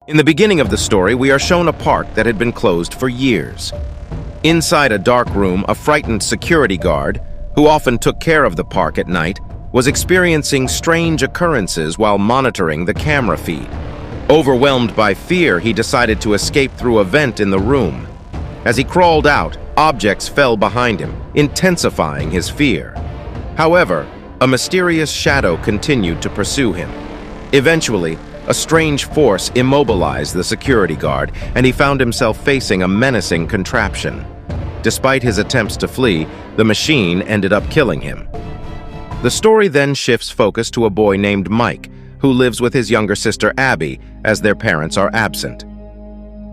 In the beginning of the story, we are shown a park that had been closed for years. Inside a dark room, a frightened security guard, who often took care of the park at night, was experiencing strange occurrences while monitoring the camera feed. Overwhelmed by fear, he decided to escape through a vent in the room. As he crawled out, objects fell behind him, intensifying his fear. However, a mysterious shadow continued to pursue him. Eventually, a strange force immobilized the security guard, and he found himself facing a menacing contraption. Despite his attempts to flee, the machine ended up killing him. The story then shifts focus to a boy named Mike, who lives with his younger sister Abby, as their parents are absent.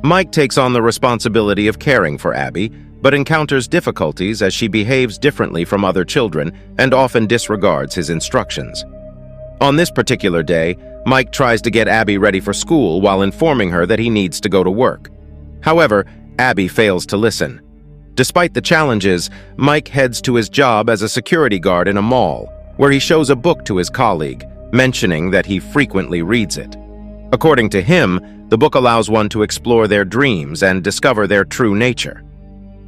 Mike takes on the responsibility of caring for Abby, but encounters difficulties as she behaves differently from other children and often disregards his instructions. On this particular day, Mike tries to get Abby ready for school while informing her that he needs to go to work. However, Abby fails to listen. Despite the challenges, Mike heads to his job as a security guard in a mall, where he shows a book to his colleague, mentioning that he frequently reads it. According to him, the book allows one to explore their dreams and discover their true nature.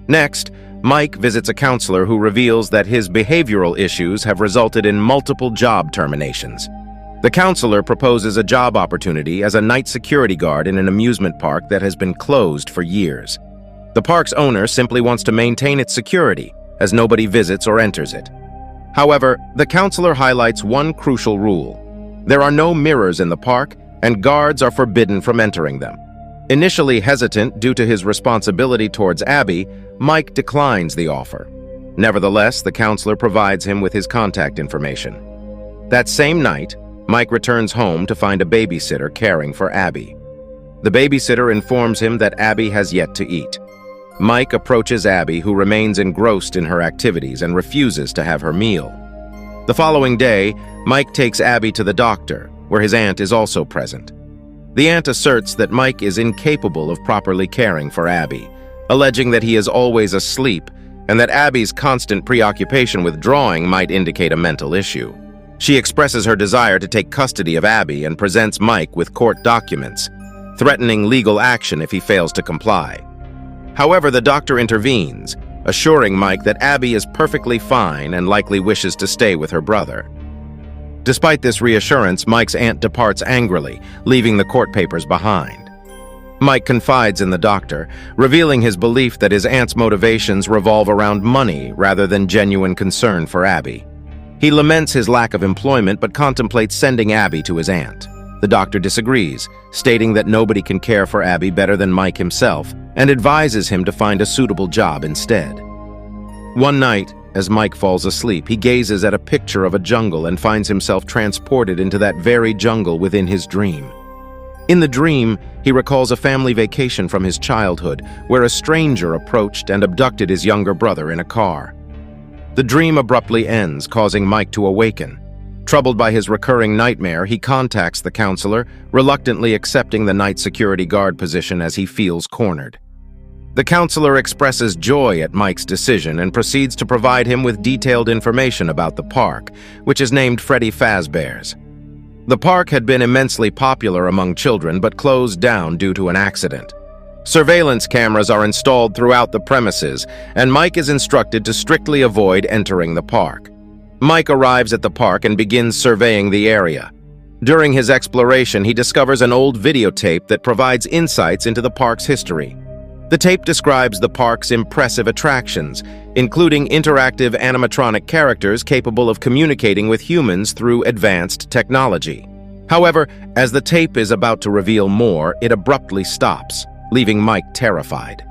Next, Mike visits a counselor who reveals that his behavioral issues have resulted in multiple job terminations. The counselor proposes a job opportunity as a night security guard in an amusement park that has been closed for years. The park's owner simply wants to maintain its security, as nobody visits or enters it. However, the counselor highlights one crucial rule. There are no mirrors in the park, and guards are forbidden from entering them. Initially hesitant due to his responsibility towards Abby, Mike declines the offer. Nevertheless, the counselor provides him with his contact information. That same night, Mike returns home to find a babysitter caring for Abby. The babysitter informs him that Abby has yet to eat. Mike approaches Abby, who remains engrossed in her activities and refuses to have her meal. The following day, Mike takes Abby to the doctor, where his aunt is also present. The aunt asserts that Mike is incapable of properly caring for Abby, alleging that he is always asleep and that Abby's constant preoccupation with drawing might indicate a mental issue. She expresses her desire to take custody of Abby and presents Mike with court documents, threatening legal action if he fails to comply. However, the doctor intervenes, assuring Mike that Abby is perfectly fine and likely wishes to stay with her brother. Despite this reassurance, Mike's aunt departs angrily, leaving the court papers behind. Mike confides in the doctor, revealing his belief that his aunt's motivations revolve around money rather than genuine concern for Abby. He laments his lack of employment but contemplates sending Abby to his aunt. The doctor disagrees, stating that nobody can care for Abby better than Mike himself, and advises him to find a suitable job instead. One night, as Mike falls asleep, he gazes at a picture of a jungle and finds himself transported into that very jungle within his dream. In the dream, he recalls a family vacation from his childhood, where a stranger approached and abducted his younger brother in a car. The dream abruptly ends, causing Mike to awaken. Troubled by his recurring nightmare, he contacts the counselor, reluctantly accepting the night security guard position as he feels cornered. The counselor expresses joy at Mike's decision and proceeds to provide him with detailed information about the park, which is named Freddy Fazbear's. The park had been immensely popular among children but closed down due to an accident. Surveillance cameras are installed throughout the premises, and Mike is instructed to strictly avoid entering the park. Mike arrives at the park and begins surveying the area. During his exploration, he discovers an old videotape that provides insights into the park's history. The tape describes the park's impressive attractions, including interactive animatronic characters capable of communicating with humans through advanced technology. However, as the tape is about to reveal more, it abruptly stops, leaving Mike terrified.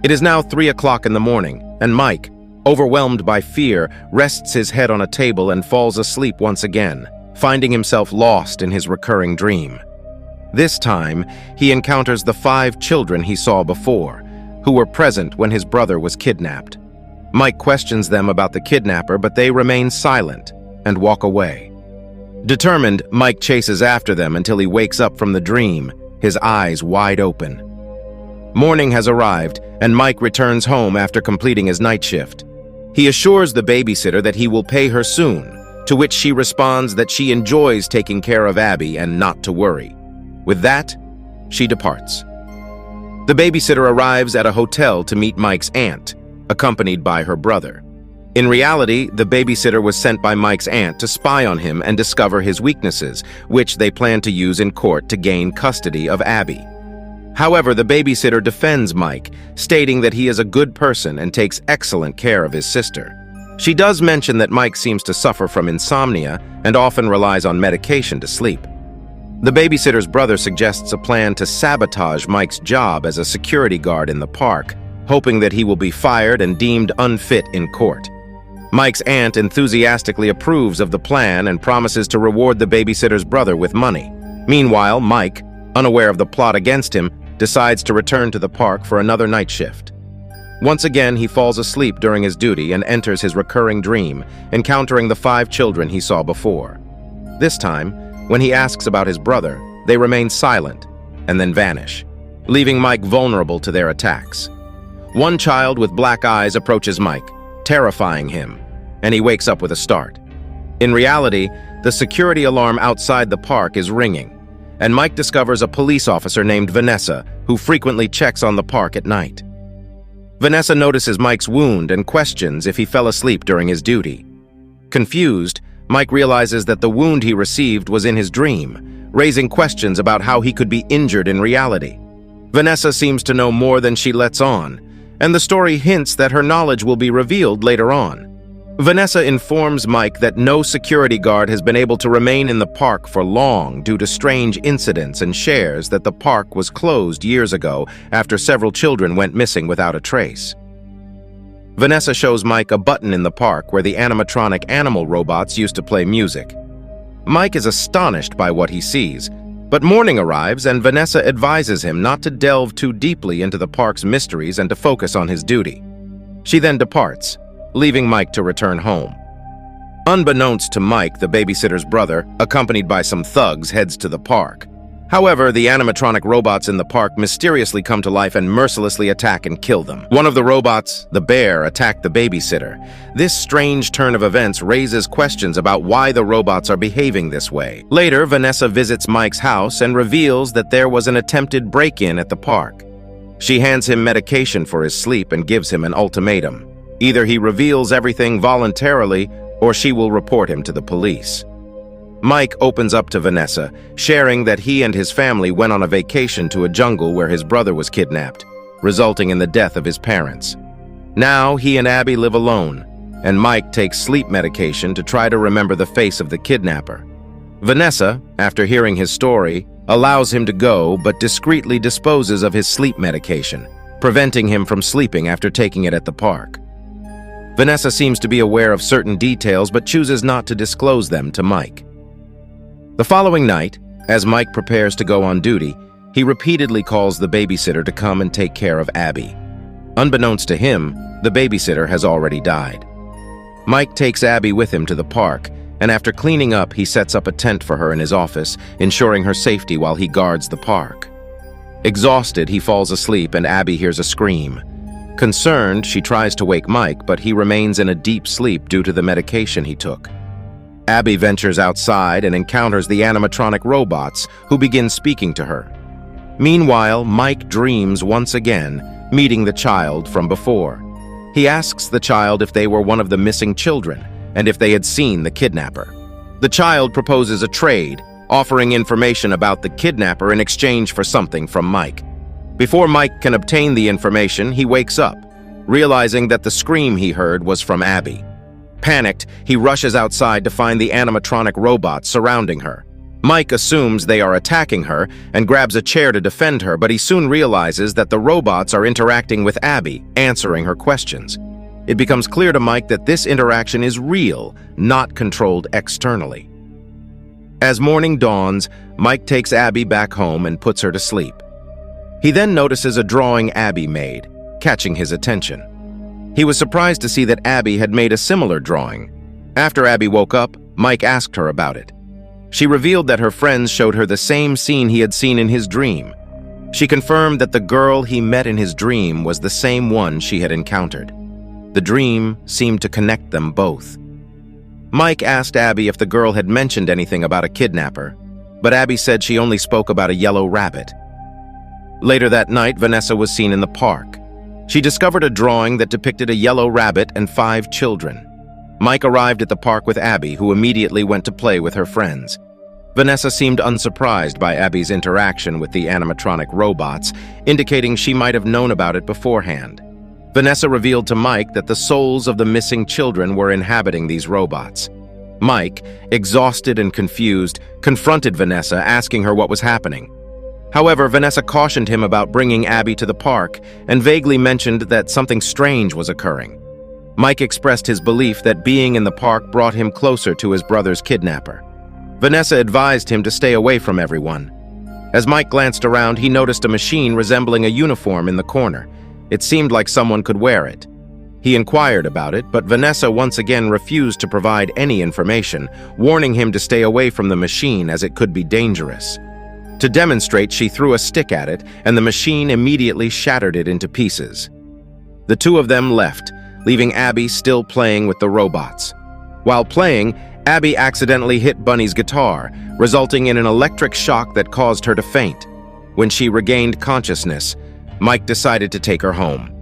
It is now 3 o'clock in the morning, and Mike, overwhelmed by fear, rests his head on a table and falls asleep once again, finding himself lost in his recurring dream. This time, he encounters the 5 children he saw before, who were present when his brother was kidnapped. Mike questions them about the kidnapper, but they remain silent and walk away. Determined, Mike chases after them until he wakes up from the dream, his eyes wide open. Morning has arrived, and Mike returns home after completing his night shift. He assures the babysitter that he will pay her soon, to which she responds that she enjoys taking care of Abby and not to worry. With that, She departs. The babysitter arrives at a hotel to meet Mike's aunt, accompanied by her brother. In reality, the babysitter was sent by Mike's aunt to spy on him and discover his weaknesses, which they plan to use in court to gain custody of Abby. However, the babysitter defends Mike, stating that he is a good person and takes excellent care of his sister. She does mention that Mike seems to suffer from insomnia and often relies on medication to sleep. The babysitter's brother suggests a plan to sabotage Mike's job as a security guard in the park, hoping that he will be fired and deemed unfit in court. Mike's aunt enthusiastically approves of the plan and promises to reward the babysitter's brother with money. Meanwhile, Mike, unaware of the plot against him, decides to return to the park for another night shift. Once again, he falls asleep during his duty and enters his recurring dream, encountering the 5 children he saw before. This time, when he asks about his brother, they remain silent and then vanish, leaving Mike vulnerable to their attacks. One child with black eyes approaches Mike, terrifying him, and he wakes up with a start. In reality, the security alarm outside the park is ringing, and Mike discovers a police officer named Vanessa who frequently checks on the park at night. Vanessa notices Mike's wound and questions if he fell asleep during his duty. Confused, Mike realizes that the wound he received was in his dream, raising questions about how he could be injured in reality. Vanessa seems to know more than she lets on, and the story hints that her knowledge will be revealed later on. Vanessa informs Mike that no security guard has been able to remain in the park for long due to strange incidents, and shares that the park was closed years ago after several children went missing without a trace. Vanessa shows Mike a button in the park where the animatronic animal robots used to play music. Mike is astonished by what he sees, but morning arrives and Vanessa advises him not to delve too deeply into the park's mysteries and to focus on his duty. She then departs, leaving Mike to return home. Unbeknownst to Mike, the babysitter's brother, accompanied by some thugs, heads to the park. However, the animatronic robots in the park mysteriously come to life and mercilessly attack and kill them. One of the robots, the bear, attacked the babysitter. This strange turn of events raises questions about why the robots are behaving this way. Later, Vanessa visits Mike's house and reveals that there was an attempted break-in at the park. She hands him medication for his sleep and gives him an ultimatum. Either he reveals everything voluntarily, or she will report him to the police. Mike opens up to Vanessa, sharing that he and his family went on a vacation to a jungle where his brother was kidnapped, resulting in the death of his parents. Now he and Abby live alone, and Mike takes sleep medication to try to remember the face of the kidnapper. Vanessa, after hearing his story, allows him to go but discreetly disposes of his sleep medication, preventing him from sleeping after taking it at the park. Vanessa seems to be aware of certain details but chooses not to disclose them to Mike. The following night, as Mike prepares to go on duty, he repeatedly calls the babysitter to come and take care of Abby. Unbeknownst to him, the babysitter has already died. Mike takes Abby with him to the park, and after cleaning up, he sets up a tent for her in his office, ensuring her safety while he guards the park. Exhausted, he falls asleep and Abby hears a scream. Concerned, she tries to wake Mike, but he remains in a deep sleep due to the medication he took. Abby ventures outside and encounters the animatronic robots, who begin speaking to her. Meanwhile, Mike dreams once again, meeting the child from before. He asks the child if they were one of the missing children, and if they had seen the kidnapper. The child proposes a trade, offering information about the kidnapper in exchange for something from Mike. Before Mike can obtain the information, he wakes up, realizing that the scream he heard was from Abby. Panicked, he rushes outside to find the animatronic robots surrounding her. Mike assumes they are attacking her and grabs a chair to defend her, but he soon realizes that the robots are interacting with Abby, answering her questions. It becomes clear to Mike that this interaction is real, not controlled externally. As morning dawns, Mike takes Abby back home and puts her to sleep. He then notices a drawing Abby made, catching his attention. He was surprised to see that Abby had made a similar drawing. After Abby woke up, Mike asked her about it. She revealed that her friends showed her the same scene he had seen in his dream. She confirmed that the girl he met in his dream was the same one she had encountered. The dream seemed to connect them both. Mike asked Abby if the girl had mentioned anything about a kidnapper, but Abby said she only spoke about a yellow rabbit. Later that night, Vanessa was seen in the park. She discovered a drawing that depicted a yellow rabbit and 5 children. Mike arrived at the park with Abby, who immediately went to play with her friends. Vanessa seemed unsurprised by Abby's interaction with the animatronic robots, indicating she might have known about it beforehand. Vanessa revealed to Mike that the souls of the missing children were inhabiting these robots. Mike, exhausted and confused, confronted Vanessa, asking her what was happening. However, Vanessa cautioned him about bringing Abby to the park and vaguely mentioned that something strange was occurring. Mike expressed his belief that being in the park brought him closer to his brother's kidnapper. Vanessa advised him to stay away from everyone. As Mike glanced around, he noticed a machine resembling a uniform in the corner. It seemed like someone could wear it. He inquired about it, but Vanessa once again refused to provide any information, warning him to stay away from the machine as it could be dangerous. To demonstrate, she threw a stick at it, and the machine immediately shattered it into pieces. The two of them left, leaving Abby still playing with the robots. While playing, Abby accidentally hit Bunny's guitar, resulting in an electric shock that caused her to faint. When she regained consciousness, Mike decided to take her home.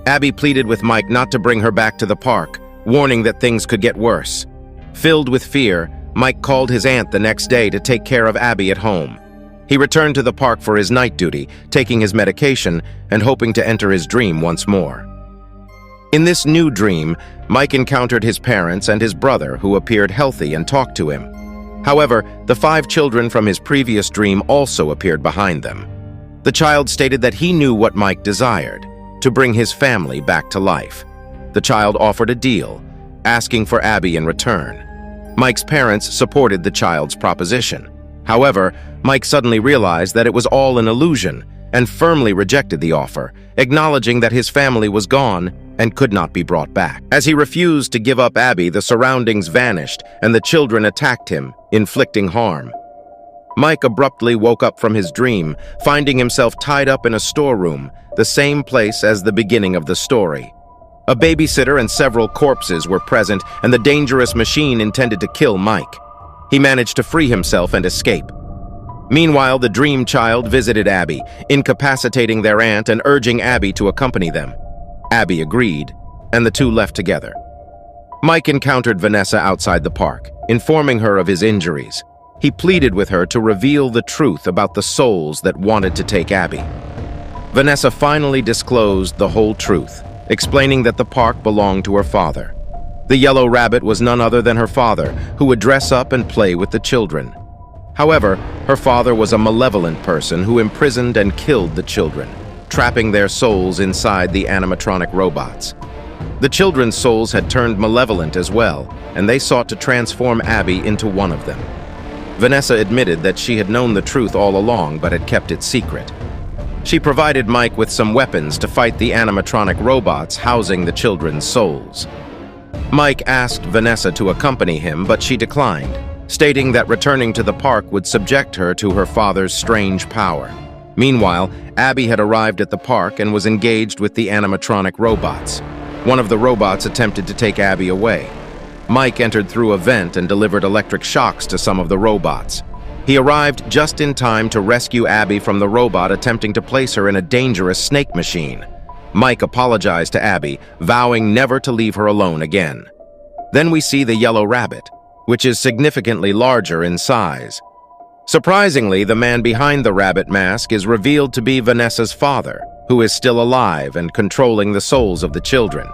Abby pleaded with Mike not to bring her back to the park, warning that things could get worse. Filled with fear, Mike called his aunt the next day to take care of Abby at home. He returned to the park for his night duty, taking his medication and hoping to enter his dream once more. In this new dream, Mike encountered his parents and his brother, who appeared healthy and talked to him. However, the 5 children from his previous dream also appeared behind them. The child stated that he knew what Mike desired, to bring his family back to life. The child offered a deal, asking for Abby in return. Mike's parents supported the child's proposition. However, Mike suddenly realized that it was all an illusion and firmly rejected the offer, acknowledging that his family was gone and could not be brought back. As he refused to give up Abby, the surroundings vanished and the children attacked him, inflicting harm. Mike abruptly woke up from his dream, finding himself tied up in a storeroom, the same place as the beginning of the story. A babysitter and several corpses were present, and the dangerous machine intended to kill Mike. He managed to free himself and escape. Meanwhile, the dream child visited Abby, incapacitating their aunt and urging Abby to accompany them. Abby agreed, and the two left together. Mike encountered Vanessa outside the park, informing her of his injuries. He pleaded with her to reveal the truth about the souls that wanted to take Abby. Vanessa finally disclosed the whole truth, explaining that the park belonged to her father. The yellow rabbit was none other than her father, who would dress up and play with the children. However, her father was a malevolent person who imprisoned and killed the children, trapping their souls inside the animatronic robots. The children's souls had turned malevolent as well, and they sought to transform Abby into one of them. Vanessa admitted that she had known the truth all along but had kept it secret. She provided Mike with some weapons to fight the animatronic robots housing the children's souls. Mike asked Vanessa to accompany him, but she declined, stating that returning to the park would subject her to her father's strange power. Meanwhile, Abby had arrived at the park and was engaged with the animatronic robots. One of the robots attempted to take Abby away. Mike entered through a vent and delivered electric shocks to some of the robots. He arrived just in time to rescue Abby from the robot attempting to place her in a dangerous snake machine. Mike apologized to Abby, vowing never to leave her alone again. Then we see the yellow rabbit, which is significantly larger in size. Surprisingly, the man behind the rabbit mask is revealed to be Vanessa's father, who is still alive and controlling the souls of the children.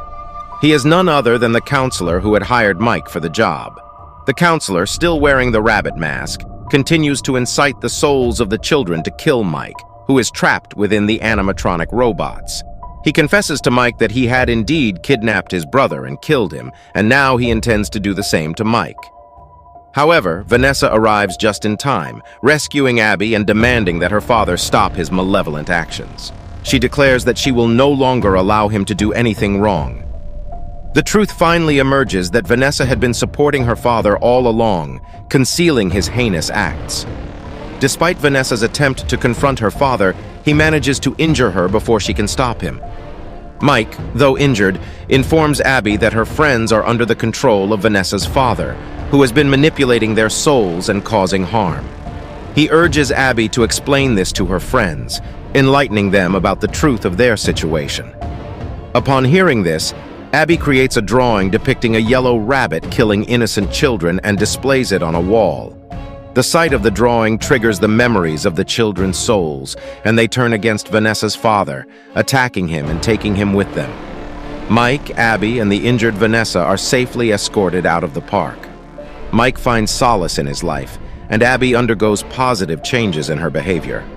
He is none other than the counselor who had hired Mike for the job. The counselor, still wearing the rabbit mask, continues to incite the souls of the children to kill Mike, who is trapped within the animatronic robots. He confesses to Mike that he had indeed kidnapped his brother and killed him, and now he intends to do the same to Mike. However, Vanessa arrives just in time, rescuing Abby and demanding that her father stop his malevolent actions. She declares that she will no longer allow him to do anything wrong. The truth finally emerges that Vanessa had been supporting her father all along, concealing his heinous acts. Despite Vanessa's attempt to confront her father, he manages to injure her before she can stop him. Mike, though injured, informs Abby that her friends are under the control of Vanessa's father, who has been manipulating their souls and causing harm. He urges Abby to explain this to her friends, enlightening them about the truth of their situation. Upon hearing this, Abby creates a drawing depicting a yellow rabbit killing innocent children and displays it on a wall. The sight of the drawing triggers the memories of the children's souls, and they turn against Vanessa's father, attacking him and taking him with them. Mike, Abby, and the injured Vanessa are safely escorted out of the park. Mike finds solace in his life, and Abby undergoes positive changes in her behavior.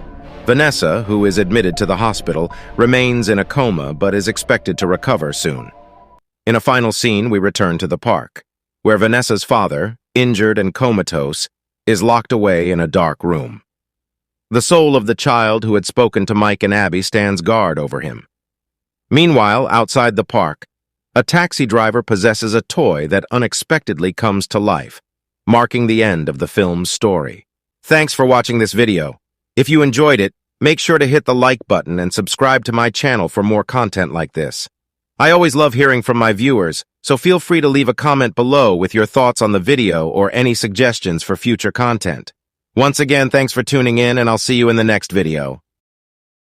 Vanessa, who is admitted to the hospital, remains in a coma but is expected to recover soon. In a final scene, we return to the park, where Vanessa's father, injured and comatose, is locked away in a dark room. The soul of the child who had spoken to Mike and Abby stands guard over him. Meanwhile, outside the park, a taxi driver possesses a toy that unexpectedly comes to life, marking the end of the film's story. Thanks for watching this video. If you enjoyed it, make sure to hit the like button and subscribe to my channel for more content like this. I always love hearing from my viewers, so feel free to leave a comment below with your thoughts on the video or any suggestions for future content. Once again, thanks for tuning in, and I'll see you in the next video.